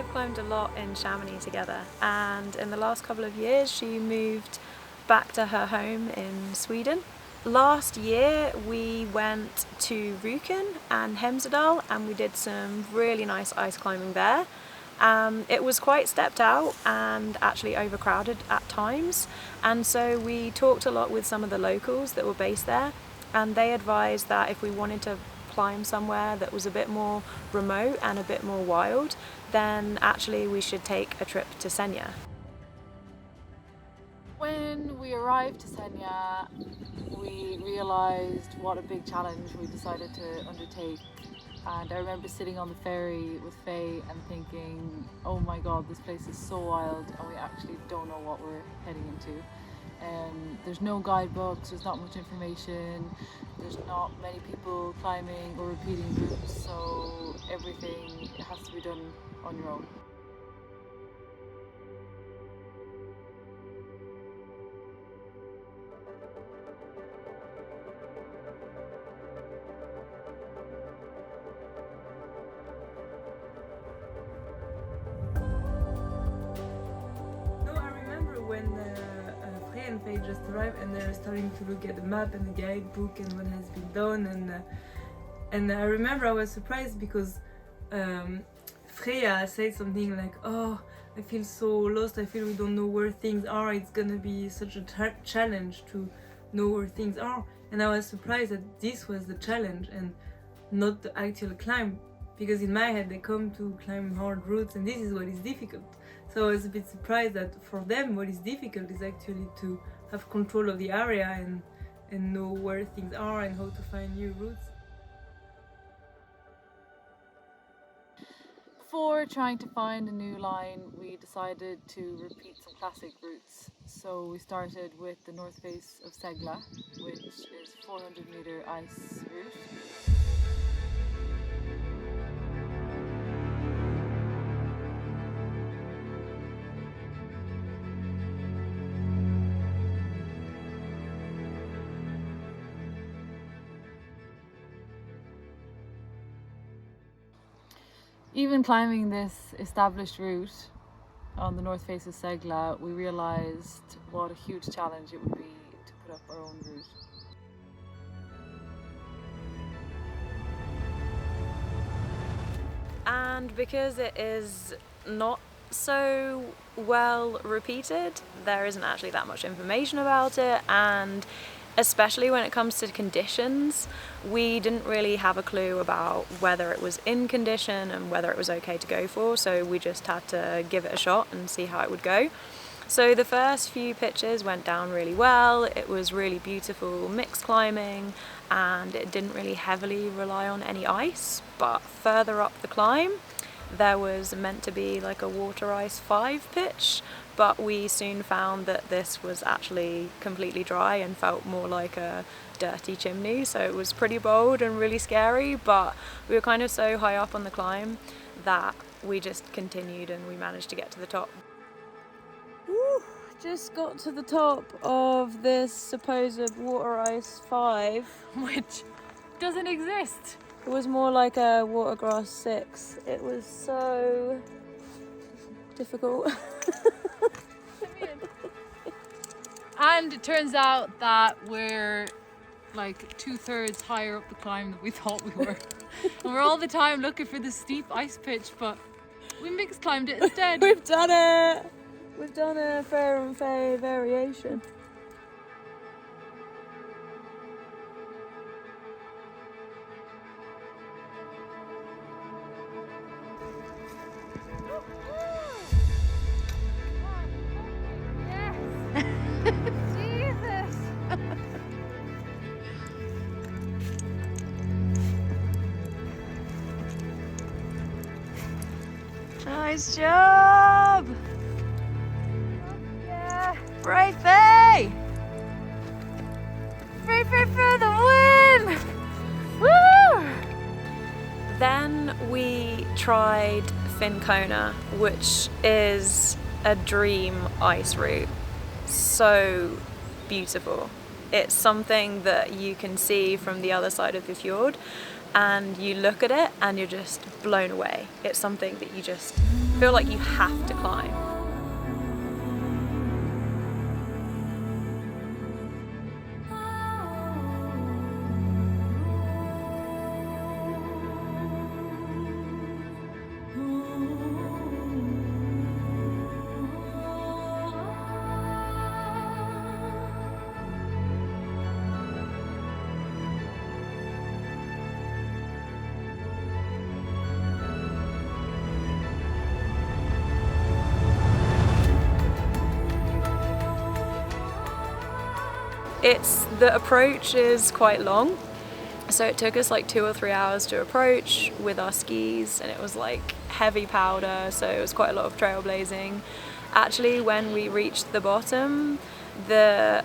have climbed a lot in Chamonix together, and in the last couple of years she moved back to her home in Sweden. Last year we went to Rüken and Hemsedal and we did some really nice ice climbing there. It was quite stepped out and actually overcrowded at times, and so we talked a lot with some of the locals that were based there, and they advised that if we wanted to climb somewhere that was a bit more remote and a bit more wild, then actually we should take a trip to Senja. When we arrived to Senja, we realised what a big challenge we decided to undertake, and I remember sitting on the ferry with Faye and thinking, oh my god, this place is so wild and we actually don't know what we're heading into. There's no guidebooks, there's not much information, there's not many people climbing or repeating routes, so everything has to be done on your own. When Freja and Faye just arrived and they're starting to look at the map and the guidebook and what has been done, and I remember I was surprised because Freja said something like, oh, I feel so lost, I feel we don't know where things are, it's gonna be such a challenge to know where things are. And I was surprised that this was the challenge and not the actual climb, because in my head they come to climb hard routes and this is what is difficult. So I was a bit surprised that for them what is difficult is actually to have control of the area and know where things are and how to find new routes. Before trying to find a new line, we decided to repeat some classic routes. So we started with the north face of Segla, which is 400-meter ice route. Even climbing this established route on the north face of Segla, we realised what a huge challenge it would be to put up our own route. And because it is not so well repeated, there isn't actually that much information about it, and especially when it comes to conditions, we didn't really have a clue about whether it was in condition and whether it was okay to go for, so we just had to give it a shot and see how it would go. So the first few pitches went down really well, it was really beautiful mixed climbing and it didn't really heavily rely on any ice, but further up the climb there was meant to be like a water ice 5 pitch, but we soon found that this was actually completely dry and felt more like a dirty chimney, so it was pretty bold and really scary, but we were kind of so high up on the climb that we just continued and we managed to get to the top. Woo, just got to the top of this supposed water ice 5, which doesn't exist. It was more like a watergrass 6. It was so difficult. And it turns out that we're like 2/3 higher up the climb than we thought we were. And we're all the time looking for the steep ice pitch, but we mixed climbed it instead. We've done it! We've done a fair and fair variation. Nice job! Yeah! Brave Faye! Brave Faye for the win! Woo! Then we tried Fincona, which is a dream ice route. So beautiful. It's something that you can see from the other side of the fjord, and you look at it and you're just blown away. It's something that you just feel like you have to climb. The approach is quite long, so it took us like 2 or 3 hours to approach with our skis, and it was like heavy powder, so it was quite a lot of trailblazing. Actually, when we reached the bottom, there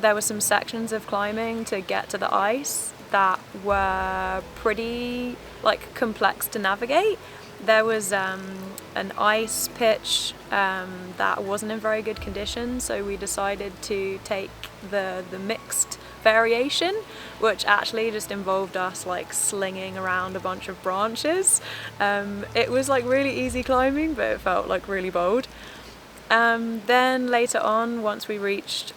were some sections of climbing to get to the ice that were pretty like complex to navigate. There was an ice pitch that wasn't in very good condition, so we decided to take the mixed variation, which actually just involved us like slinging around a bunch of branches. It was like really easy climbing, but it felt like really bold. Then later on, once we reached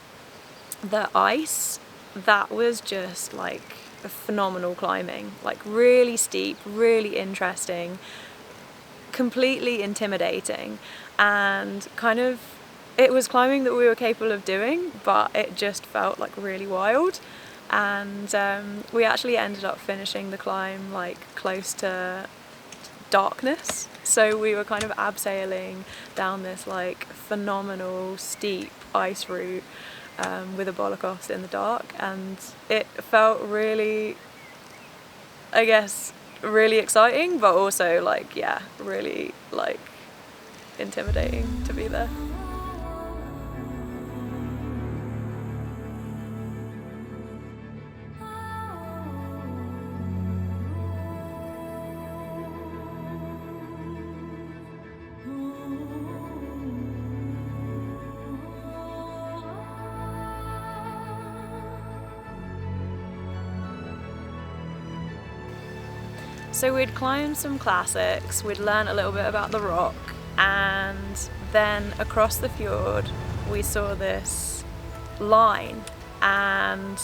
the ice, that was just like phenomenal climbing, like really steep, really interesting, completely intimidating, and kind of it was climbing that we were capable of doing, but it just felt like really wild. And we actually ended up finishing the climb like close to darkness, so we were kind of abseiling down this like phenomenal steep ice route with a Holocaust in the dark, and it felt really, I guess, really exciting, but also like, yeah, really like intimidating to be there. So we'd climbed some classics, we'd learn a little bit about the rock, and then across the fjord we saw this line, and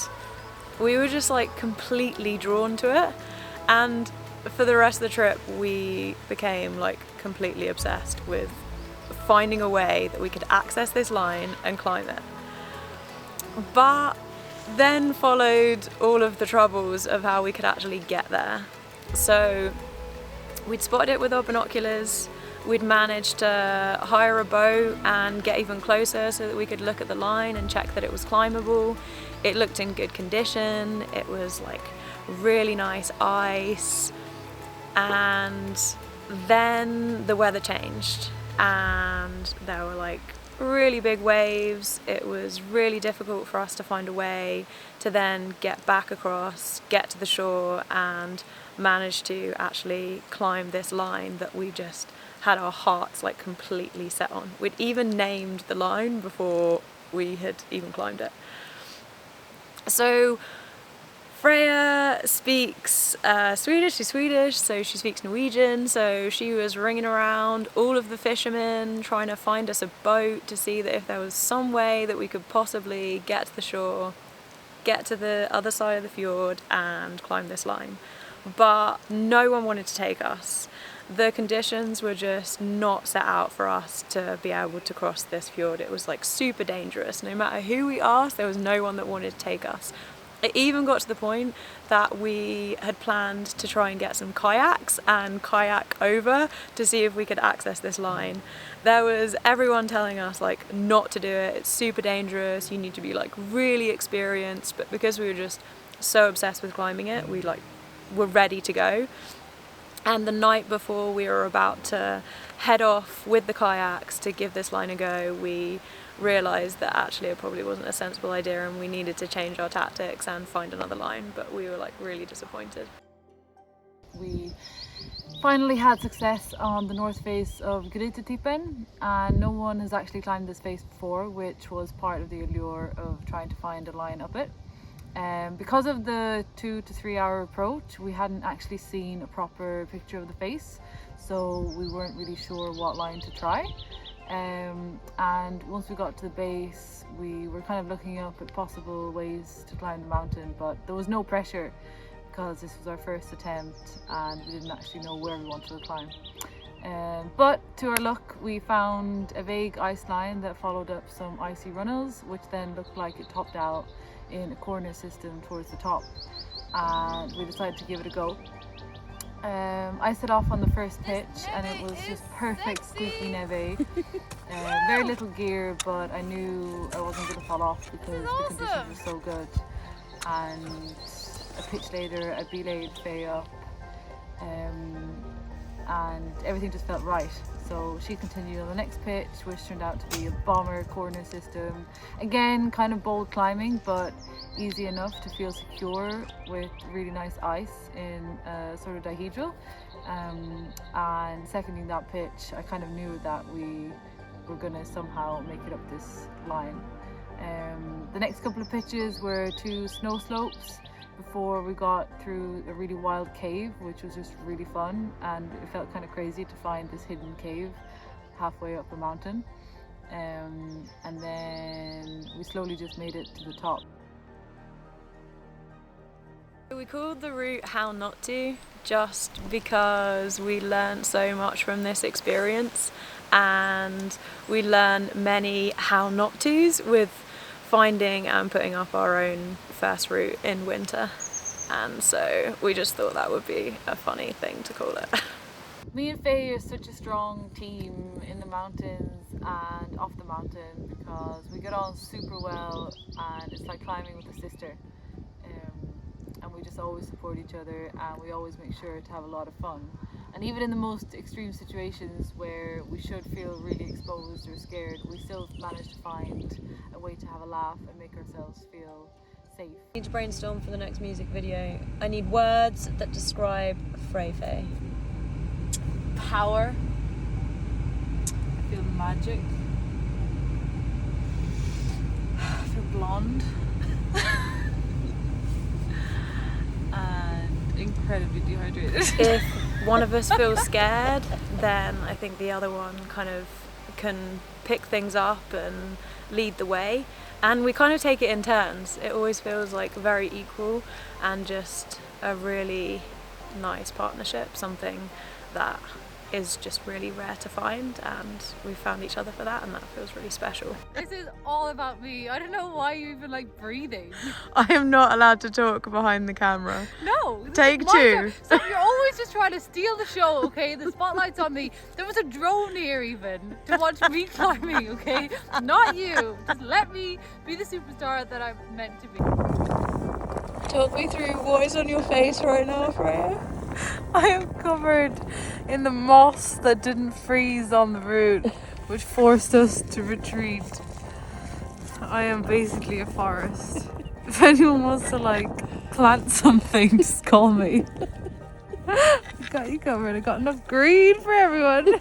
we were just like completely drawn to it, and for the rest of the trip we became like completely obsessed with finding a way that we could access this line and climb it. But then followed all of the troubles of how we could actually get there. So we'd spotted it with our binoculars, we'd managed to hire a boat and get even closer so that we could look at the line and check that it was climbable. It looked in good condition, it was like really nice ice, and then the weather changed and there were like really big waves. It was really difficult for us to find a way to then get back across, get to the shore, and manage to actually climb this line that we just had our hearts like completely set on. We'd even named the line before we had even climbed it. So Freja speaks Swedish, she's Swedish, so she speaks Norwegian, so she was ringing around all of the fishermen trying to find us a boat to see that if there was some way that we could possibly get to the shore, get to the other side of the fjord and climb this line. But no one wanted to take us. The conditions were just not set out for us to be able to cross this fjord. It was like super dangerous. No matter who we asked, there was no one that wanted to take us. It even got to the point that we had planned to try and get some kayaks and kayak over to see if we could access this line. There was everyone telling us like not to do it, it's super dangerous, you need to be like really experienced, but because we were just so obsessed with climbing it, we like were ready to go. And the night before we were about to head off with the kayaks to give this line a go, we realised that actually it probably wasn't a sensible idea and we needed to change our tactics and find another line, but we were like really disappointed. We finally had success on the north face of Grytetippen, and no one has actually climbed this face before, which was part of the allure of trying to find a line up it. Because of the 2 to 3 hour approach, we hadn't actually seen a proper picture of the face, so we weren't really sure what line to try. And once we got to the base, we were kind of looking up at possible ways to climb the mountain, but there was no pressure because this was our first attempt and we didn't actually know where we wanted to climb. But to our luck, we found a vague ice line that followed up some icy runnels, which then looked like it topped out in a corner system towards the top, and we decided to give it a go. I set off on the first pitch and it was just perfect squeaky neve. Very little gear, but I knew I wasn't going to fall off because the conditions were so good. And a pitch later I belayed Faye up, and everything just felt right. So she continued on the next pitch, which turned out to be a bomber corner system. Again, kind of bold climbing, but easy enough to feel secure with really nice ice in a sort of dihedral. And seconding that pitch, I kind of knew that we were gonna somehow make it up this line. The next couple of pitches were 2 snow slopes before we got through a really wild cave, which was just really fun, and it felt kind of crazy to find this hidden cave halfway up a mountain. And then we slowly just made it to the top. We called the route How Not To just because we learned so much from this experience, and we learned many how not tos with finding and putting up our own first route in winter, and so we just thought that would be a funny thing to call it. Me and Faye are such a strong team in the mountains and off the mountain because we get on super well and it's like climbing with a sister. And we just always support each other and we always make sure to have a lot of fun. And even in the most extreme situations where we should feel really exposed or scared, we still manage to find a way to have a laugh and make ourselves feel safe. I need to brainstorm for the next music video. I need words that describe Freja. Power. I feel magic. I feel blonde. And incredibly dehydrated. If one of us feels scared, then I think the other one kind of can pick things up and lead the way. And we kind of take it in turns. It always feels like very equal and just a really nice partnership, something that is just really rare to find, and we found each other for that, and that feels really special. This is all about me. I don't know why you even like breathing. I am not allowed to talk behind the camera. No. Take 2. So you're always just trying to steal the show, okay? The spotlight's on me. There was a drone here even to watch me climbing, okay? Not you. Just let me be the superstar that I'm meant to be. Talk me through what is on your face right now, Freya. I am covered in the moss that didn't freeze on the route, which forced us to retreat. I am basically a forest. If anyone wants to like plant something, just call me. I got you covered. I got enough green for everyone.